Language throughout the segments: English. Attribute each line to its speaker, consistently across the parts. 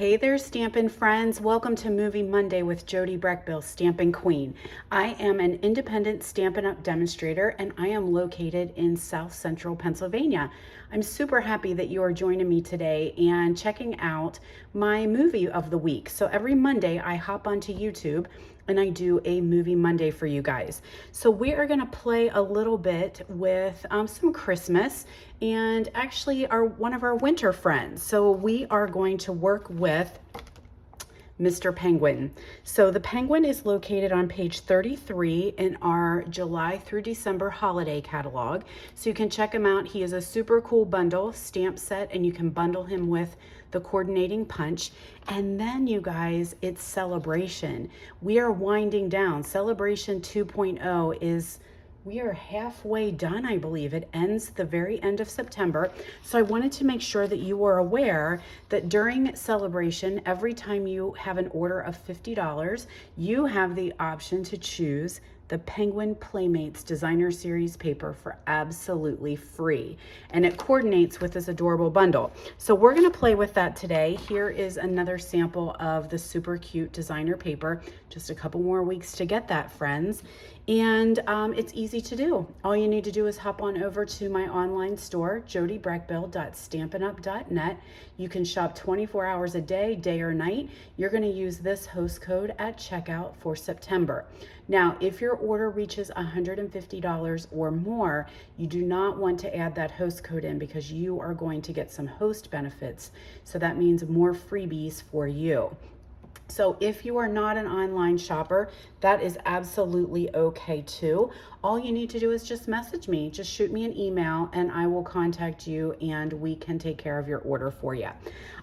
Speaker 1: Hey there, Stampin' friends. Welcome to Movie Monday with Jody Brechbill, Stampin' Queen. I am an independent Stampin' Up! Demonstrator, and I am located in South Central Pennsylvania. I'm super happy that you are joining me today and checking out my movie of the week. So every Monday, I hop onto YouTube and I do a Movie Monday for you guys. So we are gonna play a little bit with some Christmas and actually one of our winter friends. So we are going to work with Mr. Penguin. So the Penguin is located on page 33 in our July through December holiday catalog. So you can check him out. He is a super cool bundle stamp set, and you can bundle him with the coordinating punch. And then you guys, it's Celebration. We are winding down. Celebration 2.0 is, we are halfway done, I believe. It ends the very end of September. So I wanted to make sure that you were aware that during Celebration, every time you have an order of $50, you have the option to choose the Penguin Playmates Designer Series paper for absolutely free. And it coordinates with this adorable bundle. So we're gonna play with that today. Here is another sample of the super cute designer paper. Just a couple more weeks to get that, friends. And it's easy to do. All you need to do is hop on over to my online store, jodybrechbill.stampinup.net. You can shop 24 hours a day, day or night. You're gonna use this host code at checkout for September. Now, if your order reaches $150 or more, you do not want to add that host code in because you are going to get some host benefits. So that means more freebies for you. So if you are not an online shopper, that is absolutely okay too. All you need to do is just message me, just shoot me an email and I will contact you and we can take care of your order for you.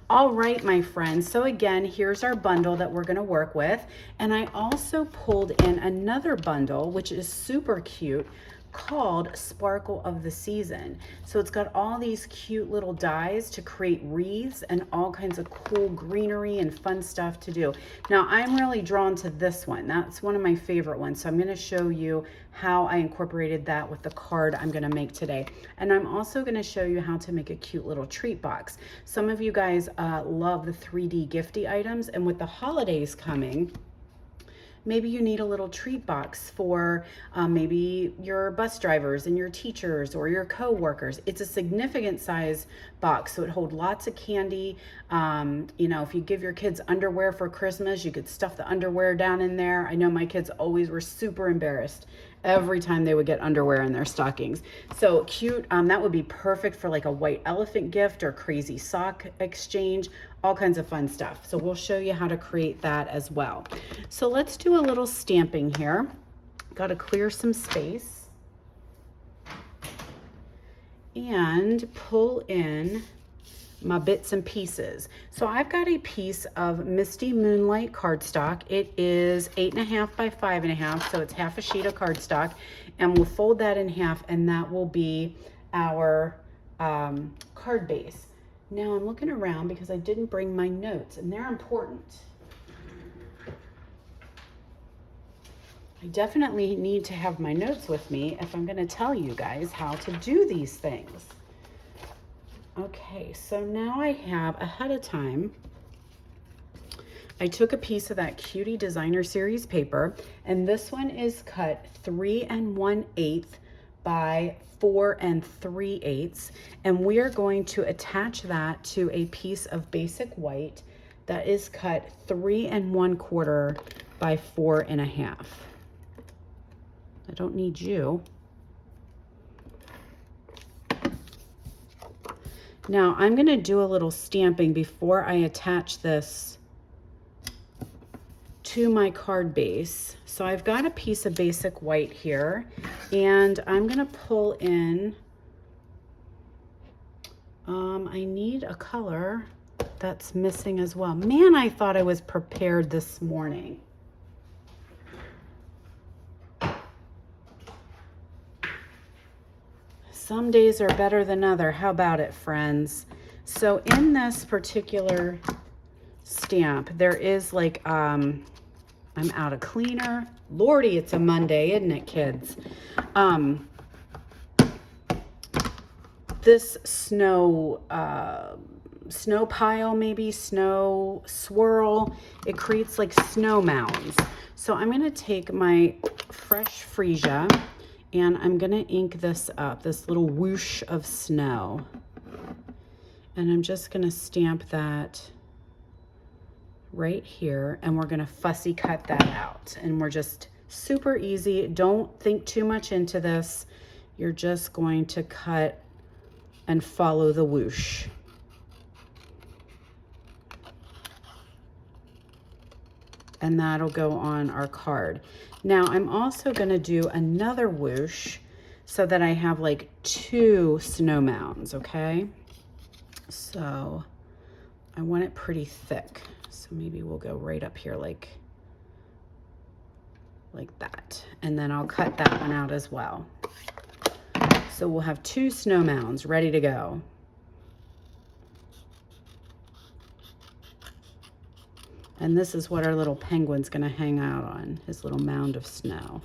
Speaker 1: All right, my friends. So again, here's our bundle that we're gonna work with. And I also pulled in another bundle, which is super cute, called Sparkle of the Season. So it's got all these cute little dies to create wreaths and all kinds of cool greenery and fun stuff to do. Now I'm really drawn to this one. That's one of my favorite ones. So I'm going to show you how I incorporated that with the card I'm going to make today. And I'm also going to show you how to make a cute little treat box. Some of you guys love the 3D gifty items, and with the holidays coming, maybe you need a little treat box for maybe your bus drivers and your teachers or your co-workers. It's a significant size box, so it holds lots of candy. You know, if you give your kids underwear for Christmas, you could stuff the underwear down in there. I know my kids always were super embarrassed every time they would get underwear in their stockings. So cute. That would be perfect for like a white elephant gift or crazy sock exchange, all kinds of fun stuff. So we'll show you how to create that as well. So let's do a little stamping here. Got to clear some space and pull in my bits and pieces. So I've got a piece of Misty Moonlight cardstock. It is 8.5 by 5.5, so it's half a sheet of cardstock, and we'll fold that in half, and that will be our card base. Now I'm looking around because I didn't bring my notes, and they're important. I definitely need to have my notes with me if I'm going to tell you guys how to do these things. Okay, so now I have, ahead of time, I took a piece of that Cutie Designer Series paper, and this one is cut 3 1/8 by 4 3/8, and we are going to attach that to a piece of basic white that is cut 3 1/4 by 4 1/2. I don't need you. Now I'm going to do a little stamping before I attach this to my card base. So I've got a piece of basic white here, and I'm going to pull in, I need a color that's missing as well. Man, I thought I was prepared this morning. Some days are better than other. How about it, friends? So in this particular stamp, there is like, I'm out of cleaner. Lordy, it's a Monday, isn't it, kids? This snow snow pile, maybe snow swirl. It creates like snow mounds. So I'm going to take my fresh freesia and I'm going to ink this up, this little whoosh of snow. And I'm just going to stamp that right here, and we're going to fussy cut that out. And we're just super easy. Don't think too much into this. You're just going to cut and follow the whoosh. And that'll go on our card. Now I'm also going to do another whoosh so that I have like 2 snow mounds, okay? So I want it pretty thick. So maybe we'll go right up here like that. And then I'll cut that one out as well. So we'll have 2 snow mounds ready to go. And this is what our little penguin's gonna hang out on, his little mound of snow.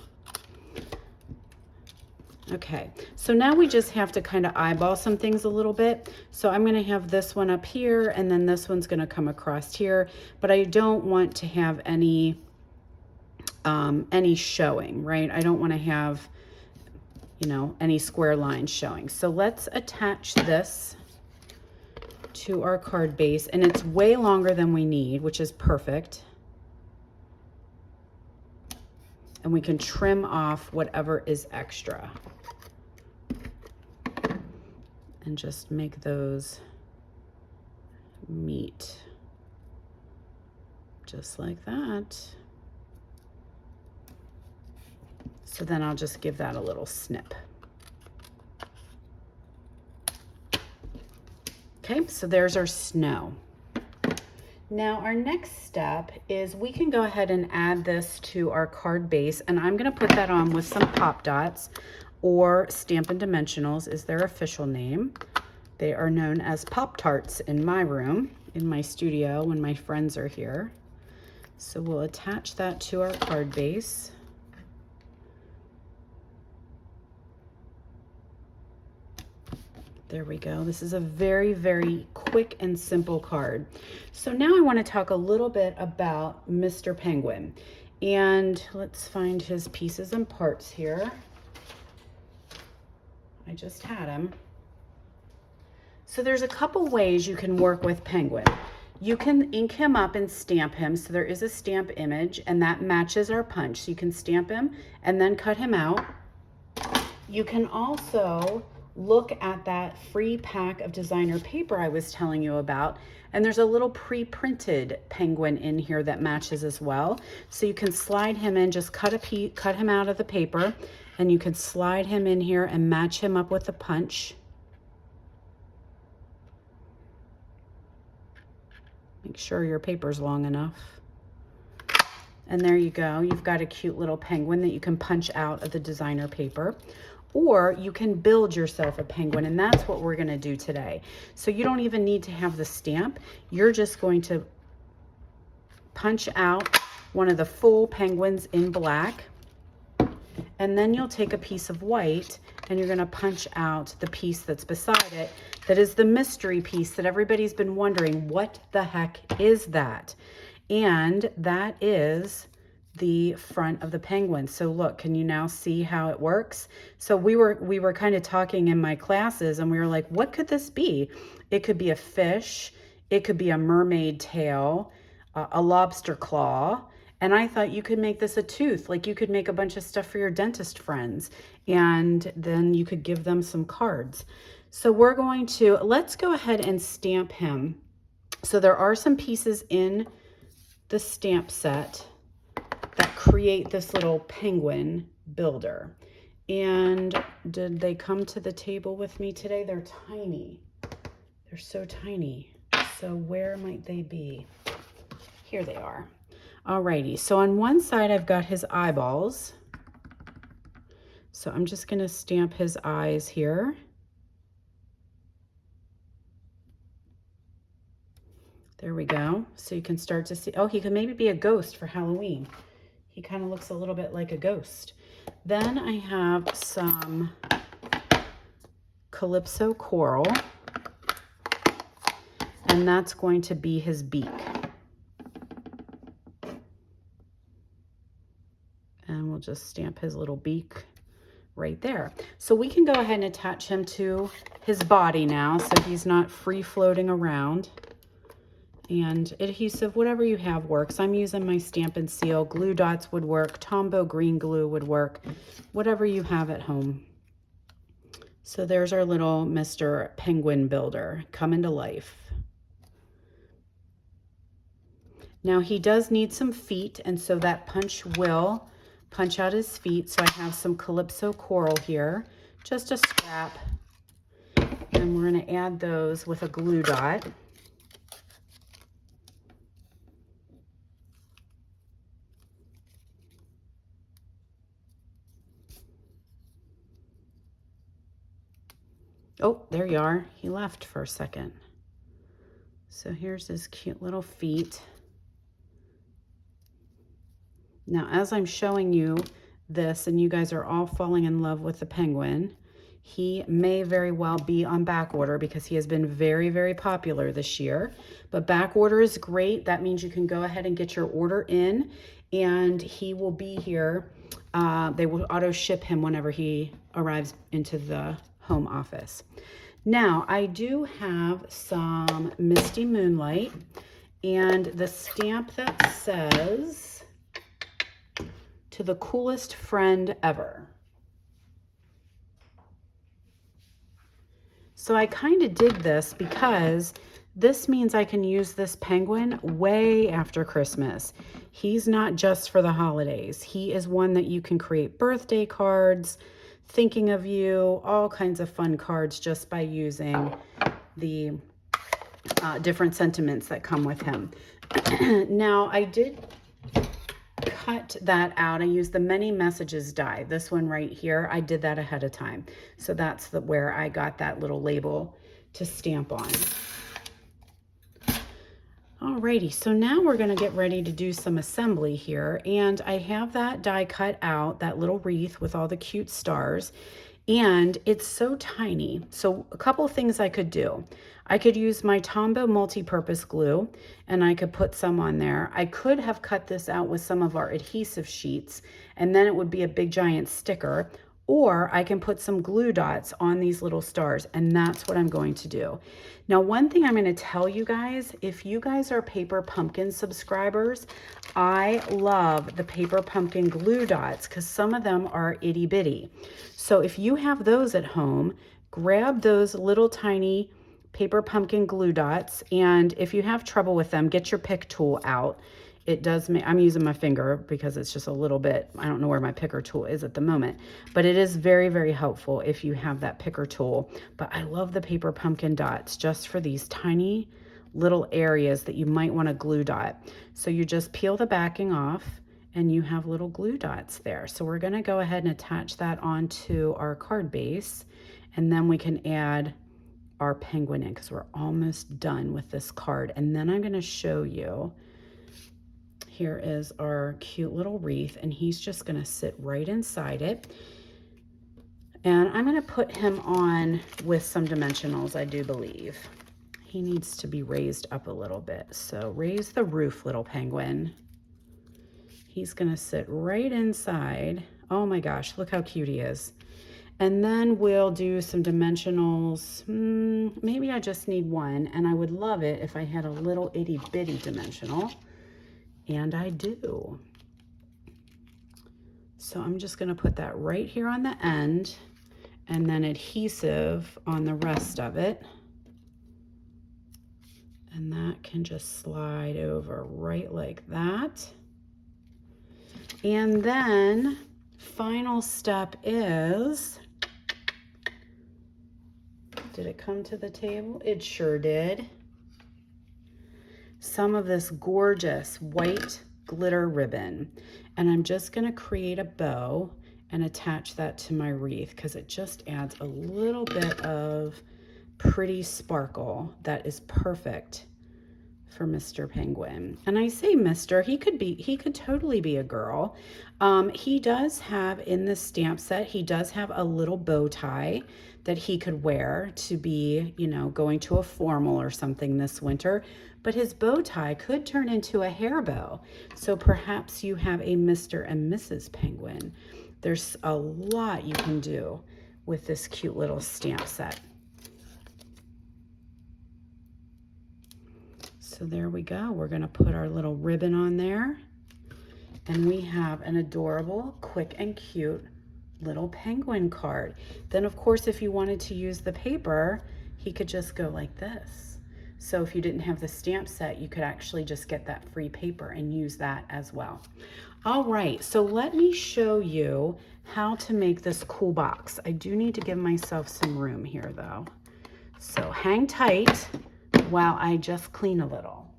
Speaker 1: Okay, so now we just have to kind of eyeball some things a little bit. So I'm gonna have this one up here, and then this one's gonna come across here, but I don't want to have any showing, right? I don't wanna have, you know, any square lines showing. So let's attach this to our card base, and it's way longer than we need, which is perfect. And we can trim off whatever is extra and just make those meet just like that. So then I'll just give that a little snip. Okay, so there's our snow. Now our next step is we can go ahead and add this to our card base, and I'm gonna put that on with some pop dots, or Stampin' Dimensionals is their official name. They are known as Pop-Tarts in my room, in my studio when my friends are here. So we'll attach that to our card base. There we go. This is a very, very quick and simple card. So now I want to talk a little bit about Mr. Penguin. And let's find his pieces and parts here. I just had him. So there's a couple ways you can work with Penguin. You can ink him up and stamp him. So there is a stamp image, and that matches our punch. So you can stamp him and then cut him out. You can also look at that free pack of designer paper I was telling you about, and there's a little pre-printed penguin in here that matches as well. So you can slide him in, just cut him out of the paper, and you can slide him in here and match him up with the punch. Make sure your paper's long enough. And there you go. You've got a cute little penguin that you can punch out of the designer paper. Or you can build yourself a penguin, and that's what we're gonna do today. So you don't even need to have the stamp. You're just going to punch out one of the full penguins in black, and then you'll take a piece of white and you're gonna punch out the piece that's beside it. That is the mystery piece that everybody's been wondering, what the heck is that? And that is the front of the penguin. So look, can you now see how it works? So we were kind of talking in my classes, and we were like, what could this be? It could be a fish, it could be a mermaid tail, a lobster claw, and I thought you could make this a tooth. Like you could make a bunch of stuff for your dentist friends, and then you could give them some cards. So we're going to, let's go ahead and stamp him. So there are some pieces in the stamp set that create this little penguin builder. And did they come to the table with me today? They're tiny. They're so tiny. So where might they be? Here they are. Alrighty, so on one side I've got his eyeballs. So I'm just gonna stamp his eyes here. There we go. So you can start to see, oh, he could maybe be a ghost for Halloween. He kind of looks a little bit like a ghost. Then I have some Calypso coral. and that's going to be his beak. And we'll just stamp his little beak right there. So we can go ahead and attach him to his body now, so he's not free floating around. And adhesive, whatever you have works. I'm using my Stampin' Seal. Glue dots would work. Tombow green glue would work. Whatever you have at home. So there's our little Mr. Penguin Builder coming to life. Now he does need some feet, and so that punch will punch out his feet. So I have some Calypso Coral here, just a scrap. And we're going to add those with a glue dot. Oh, there you are. He left for a second. So here's his cute little feet. Now, as I'm showing you this, and you guys are all falling in love with the penguin, he may very well be on back order because he has been very, very popular this year. But back order is great. That means you can go ahead and get your order in, and he will be here. They will auto ship him whenever he arrives into the home office. Now, I do have some Misty Moonlight, and the stamp that says, "To the coolest friend ever." So I kind of dig this because this means I can use this penguin way after Christmas. He's not just for the holidays. He is one that you can create birthday cards, thinking of you, all kinds of fun cards just by using the different sentiments that come with him. Now, I did cut that out. I used the Many Messages die. This one right here, I did that ahead of time. So that's where I got that little label to stamp on. Alrighty, so now we're going to get ready to do some assembly here, and I have that die cut out, that little wreath with all the cute stars, and it's so tiny. So a couple things I could do. I could use my Tombow multi-purpose glue, and I could put some on there. I could have cut this out with some of our adhesive sheets, and then it would be a big giant sticker. Or I can put some glue dots on these little stars, and that's what I'm going to do. Now, one thing I'm going to tell you guys, if you guys are Paper Pumpkin subscribers, I love the Paper Pumpkin glue dots because some of them are itty bitty. So if you have those at home, grab those little tiny Paper Pumpkin glue dots, and if you have trouble with them, get your pick tool out. It does make, I'm using my finger because it's just a little bit, I don't know where my picker tool is at the moment, but it is very, very helpful if you have that picker tool. But I love the Paper Pumpkin dots just for these tiny little areas that you might want to glue dot. So you just peel the backing off and you have little glue dots there. So we're going to go ahead and attach that onto our card base, and then we can add our penguin in because we're almost done with this card. And then I'm going to show you. Here is our cute little wreath, and he's just going to sit right inside it. And I'm going to put him on with some dimensionals, I do believe. He needs to be raised up a little bit. So raise the roof, little penguin. He's going to sit right inside. Oh my gosh, look how cute he is. And then we'll do some dimensionals. Maybe I just need one, and I would love it if I had a little itty bitty dimensional. And I do. So I'm just going to put that right here on the end, and then adhesive on the rest of it. And that can just slide over right like that. And then final step is, did it come to the table? It sure did. Some of this gorgeous white glitter ribbon, and I'm just going to create a bow and attach that to my wreath because it just adds a little bit of pretty sparkle that is perfect for Mr. Penguin. And I say Mr., he could totally be a girl. He does have, in the stamp set, he does have a little bow tie that he could wear to be, you know, going to a formal or something this winter. But his bow tie could turn into a hair bow. So perhaps you have a Mr. and Mrs. Penguin. There's a lot you can do with this cute little stamp set. So there we go. We're going to put our little ribbon on there. And we have an adorable, quick and cute little penguin card. Then, of course, if you wanted to use the paper, he could just go like this. So if you didn't have the stamp set, you could actually just get that free paper and use that as well. All right, so let me show you how to make this cool box. I do need to give myself some room here, though. So hang tight while I just clean a little,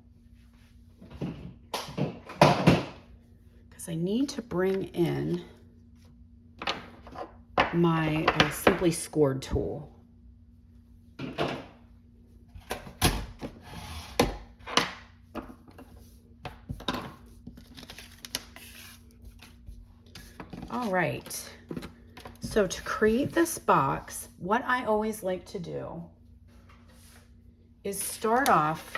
Speaker 1: because I need to bring in my Simply Scored tool. All right, so to create this box, what I always like to do is start off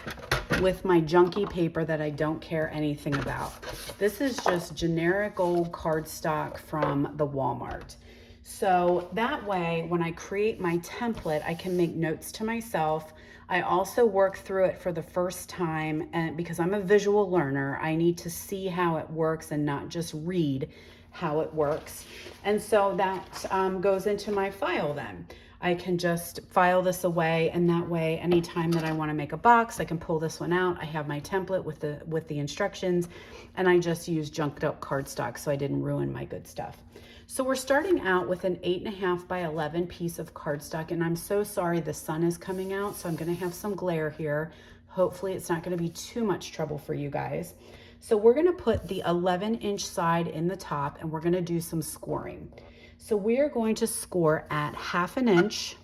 Speaker 1: with my junky paper that I don't care anything about. This is just generic old cardstock from the Walmart. So that way, when I create my template, I can make notes to myself. I also work through it for the first time, and because I'm a visual learner, I need to see how it works and not just read how it works. And so that goes into my file then. I can just file this away, and that way anytime that I want to make a box, I can pull this one out. I have my template with the instructions, and I just use junked up cardstock so I didn't ruin my good stuff. So we're starting out with an 8.5 by 11 piece of cardstock, and I'm so sorry the sun is coming out, so I'm going to have some glare here. Hopefully it's not going to be too much trouble for you guys. So we're going to put the 11-inch side in the top, and we're going to do some scoring. So we are going to score at 1/2 inch.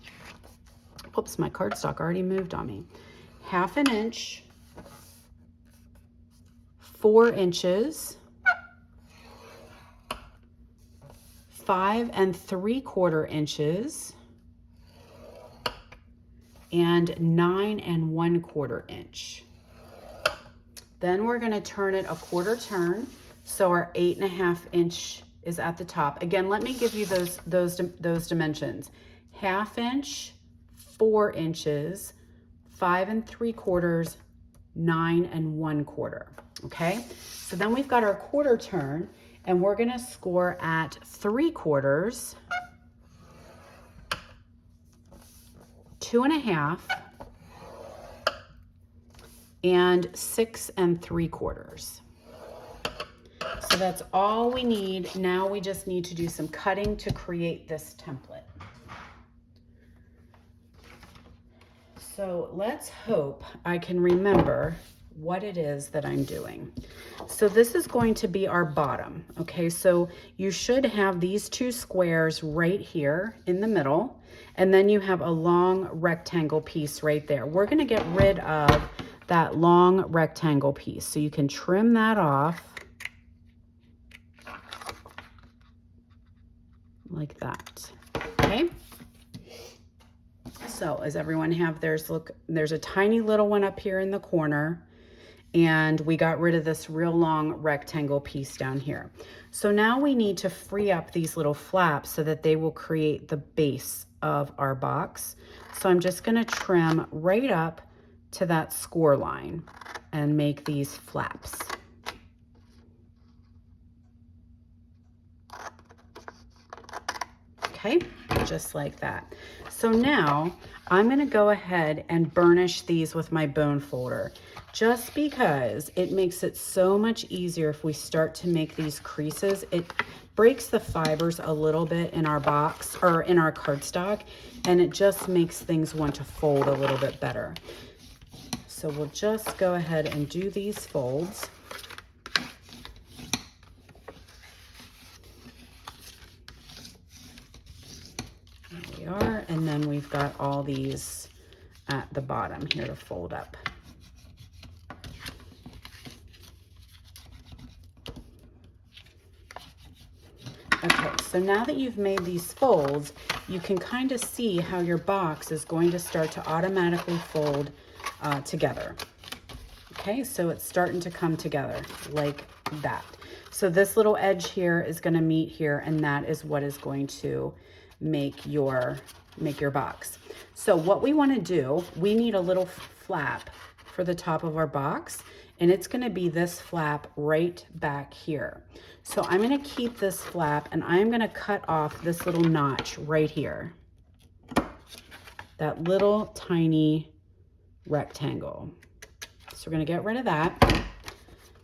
Speaker 1: Whoops, my cardstock already moved on me. 1/2 inch, 4 inches, 5 3/4 inches, and 9 1/4 inch. Then we're going to turn it a 1/4 turn, so our 8.5 inch is at the top. Again, let me give you those dimensions. 1/2 inch, 4 inches, 5 3/4, 9 1/4. Okay, so then we've got our 1/4 turn, and we're going to score at 3/4, 2.5, and 6 3/4. So that's all we need. Now we just need to do some cutting to create this template. So let's hope I can remember what it is that I'm doing. So this is going to be our bottom. Okay, so you should have these two squares right here in the middle, and then you have a long rectangle piece right there. We're going to get rid of that long rectangle piece, so you can trim that off like that. Okay, so as everyone have theirs, look, there's a tiny little one up here in the corner, and we got rid of this real long rectangle piece down here. So now we need to free up these little flaps so that they will create the base of our box. So I'm just going to trim right up to that score line and make these flaps. Okay, just like that. So now I'm going to go ahead and burnish these with my bone folder, just because it makes it so much easier if we start to make these creases. It breaks the fibers a little bit in our box or in our cardstock, and it just makes things want to fold a little bit better. So we'll just go ahead and do these folds. There we are, and then we've got all these at the bottom here to fold up. Okay, so now that you've made these folds, you can kind of see how your box is going to start to automatically fold together. Okay, so it's starting to come together like that. So this little edge here is going to meet here, and that is what is going to make your box. So what we want to do, we need a little flap for the top of our box, and it's going to be this flap right back here. So I'm going to keep this flap, and I'm going to cut off this little notch right here, that little tiny rectangle. So we're going to get rid of that.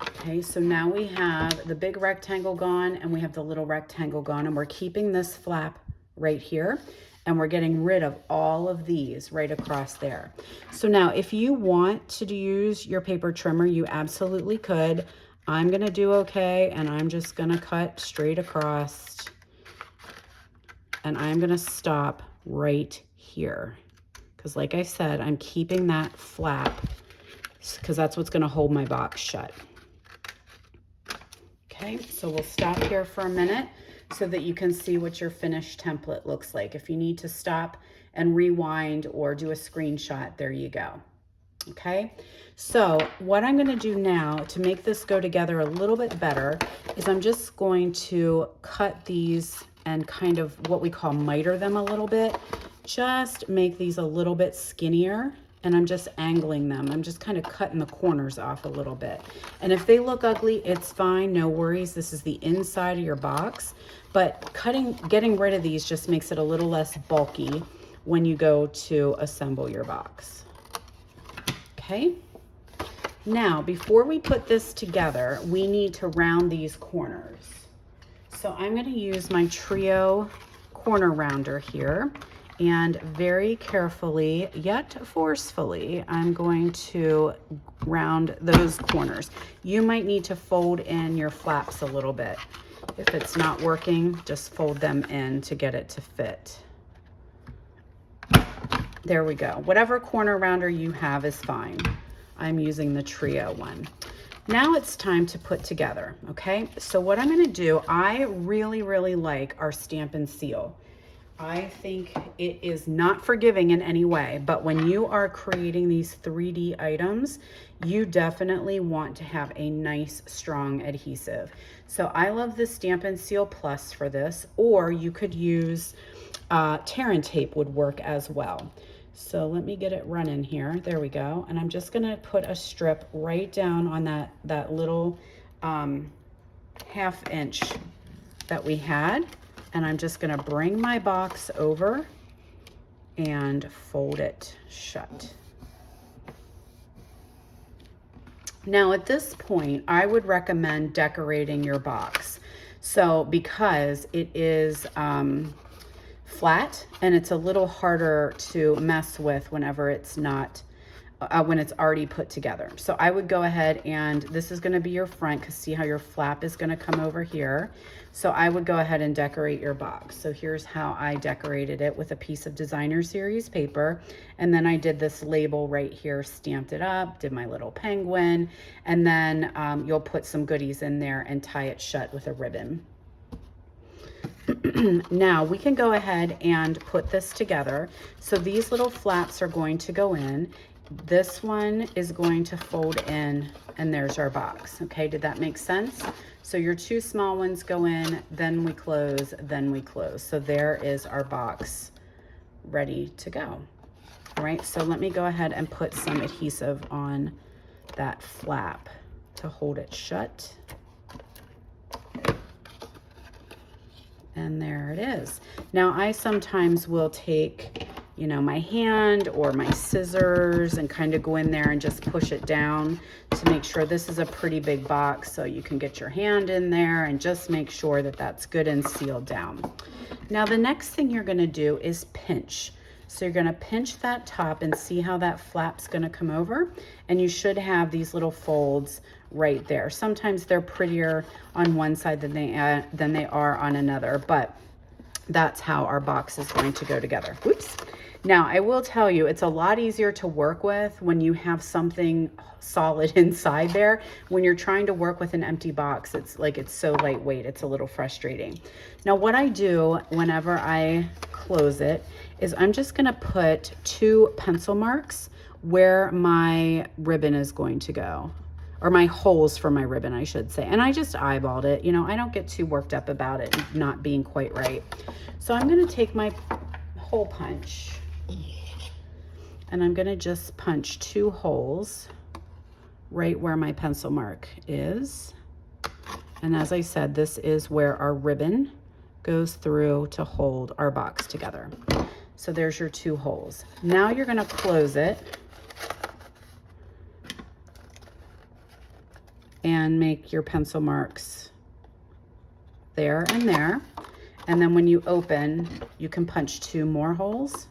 Speaker 1: Okay, so now we have the big rectangle gone, and we have the little rectangle gone, and we're keeping this flap right here, and we're getting rid of all of these right across there. So now if you want to use your paper trimmer, you absolutely could. I'm gonna do okay, and I'm just gonna cut straight across, and I'm gonna stop right here, because like I said, I'm keeping that flap because that's what's gonna hold my box shut. Okay, so we'll stop here for a minute so that you can see what your finished template looks like. If you need to stop and rewind or do a screenshot, there you go. Okay, so what I'm going to do now to make this go together a little bit better is I'm just going to cut these and kind of what we call miter them a little bit. Just make these a little bit skinnier, and I'm just angling them. I'm just kind of cutting the corners off a little bit. And if they look ugly, it's fine, no worries. This is the inside of your box, but getting rid of these just makes it a little less bulky when you go to assemble your box. Okay, now before we put this together, we need to round these corners. So I'm going to use my Trio corner rounder here, and very carefully yet forcefully, I'm going to round those corners. You might need to fold in your flaps a little bit. If it's not working, just fold them in to get it to fit. There we go. Whatever corner rounder you have is fine. I'm using the Trio one. Now it's time to put together, okay? So what I'm gonna do, I really, really like our Stampin' Seal. I think it is not forgiving in any way, but when you are creating these 3D items, you definitely want to have a nice, strong adhesive. So I love the Stampin' Seal Plus for this, or you could use tear and tape would work as well. So let me get it running here. There we go. And I'm just gonna put a strip right down on that little ½ inch that we had. And I'm just gonna bring my box over and fold it shut. Now at this point, I would recommend decorating your box. So because it is flat and it's a little harder to mess with whenever it's not, when it's already put together. So I would go ahead, and this is gonna be your front, because see how your flap is gonna come over here. So I would go ahead and decorate your box. So here's how I decorated it, with a piece of Designer Series paper. And then I did this label right here, stamped it up, did my little penguin, and then you'll put some goodies in there and tie it shut with a ribbon. Now we can go ahead and put this together. So these little flaps are going to go in. This one is going to fold in, and there's our box. Okay, did that make sense? So your two small ones go in, then we close, then we close. So there is our box ready to go. All right, so let me go ahead and put some adhesive on that flap to hold it shut. And there it is. Now I sometimes will take, you know, my hand or my scissors and kind of go in there and just push it down to make sure. This is a pretty big box, so you can get your hand in there and just make sure that that's good and sealed down. Now the next thing you're gonna do is pinch. So you're gonna pinch that top and see how that flap's gonna come over, and you should have these little folds right there. Sometimes they're prettier on one side than they are on another, but that's how our box is going to go together. Whoops. Now, I will tell you, it's a lot easier to work with when you have something solid inside there. When you're trying to work with an empty box, it's so lightweight, it's a little frustrating. Now, what I do whenever I close it is I'm just gonna put 2 pencil marks where my ribbon is going to go, or my holes for my ribbon, I should say. And I just eyeballed it. You know, I don't get too worked up about it not being quite right. So I'm gonna take my hole punch and I'm gonna just punch 2 holes right where my pencil mark is. And as I said, this is where our ribbon goes through to hold our box together. So there's your 2 holes. Now you're gonna close it and make your pencil marks there and there. And then when you open, you can punch 2 more holes.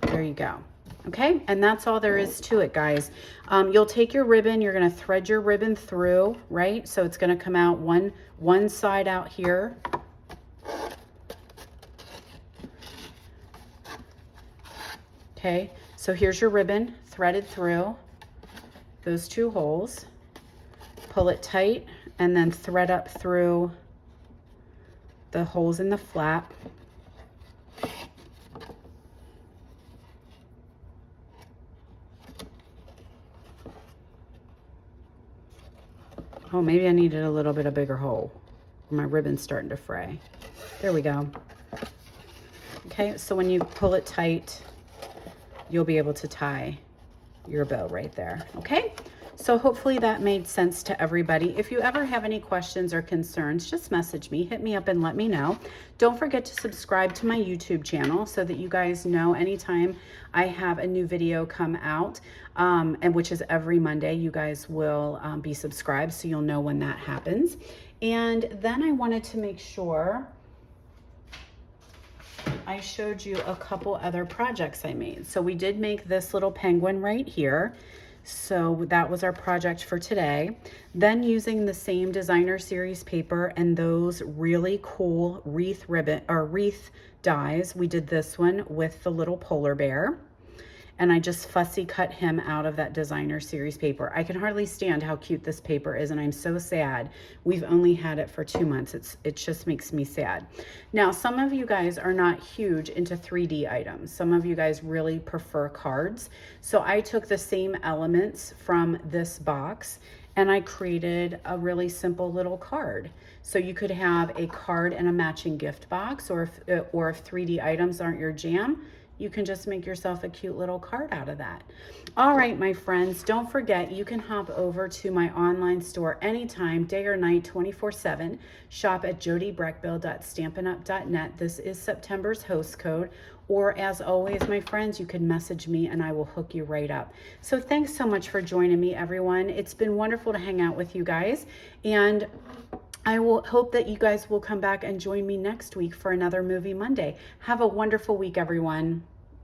Speaker 1: There you go. Okay, and that's all there is to it, guys. You'll take your ribbon, you're gonna thread your ribbon through, right? So it's gonna come out one side out here. Okay, so here's your ribbon threaded through those 2 holes. Pull it tight and then thread up through the holes in the flap. Oh, maybe I needed a little bit of bigger hole. My ribbon's starting to fray. There we go. Okay, so when you pull it tight, you'll be able to tie your bow right there, okay? So hopefully that made sense to everybody. If you ever have any questions or concerns, just message me, hit me up and let me know. Don't forget to subscribe to my YouTube channel so that you guys know anytime I have a new video come out, and which is every Monday. You guys will be subscribed, so you'll know when that happens. And then I wanted to make sure I showed you a couple other projects I made. So we did make this little penguin right here. So that was our project for today. Then using the same designer series paper and those really cool wreath ribbon or wreath dies, we did this one with the little polar bear. And I just fussy cut him out of that designer series paper. I can hardly stand how cute this paper is, and I'm so sad. We've only had it for 2 months. It just makes me sad. Now, some of you guys are not huge into 3D items. Some of you guys really prefer cards. So I took the same elements from this box and I created a really simple little card. So you could have a card and a matching gift box, or if 3D items aren't your jam, you can just make yourself a cute little card out of that. All right, my friends, don't forget, you can hop over to my online store anytime, day or night, 24/7. Shop at jodybrechbill.stampinup.net. This is September's host code. Or as always, my friends, you can message me and I will hook you right up. So thanks so much for joining me, everyone. It's been wonderful to hang out with you guys. And I will hope that you guys will come back and join me next week for another Movie Monday. Have a wonderful week, everyone.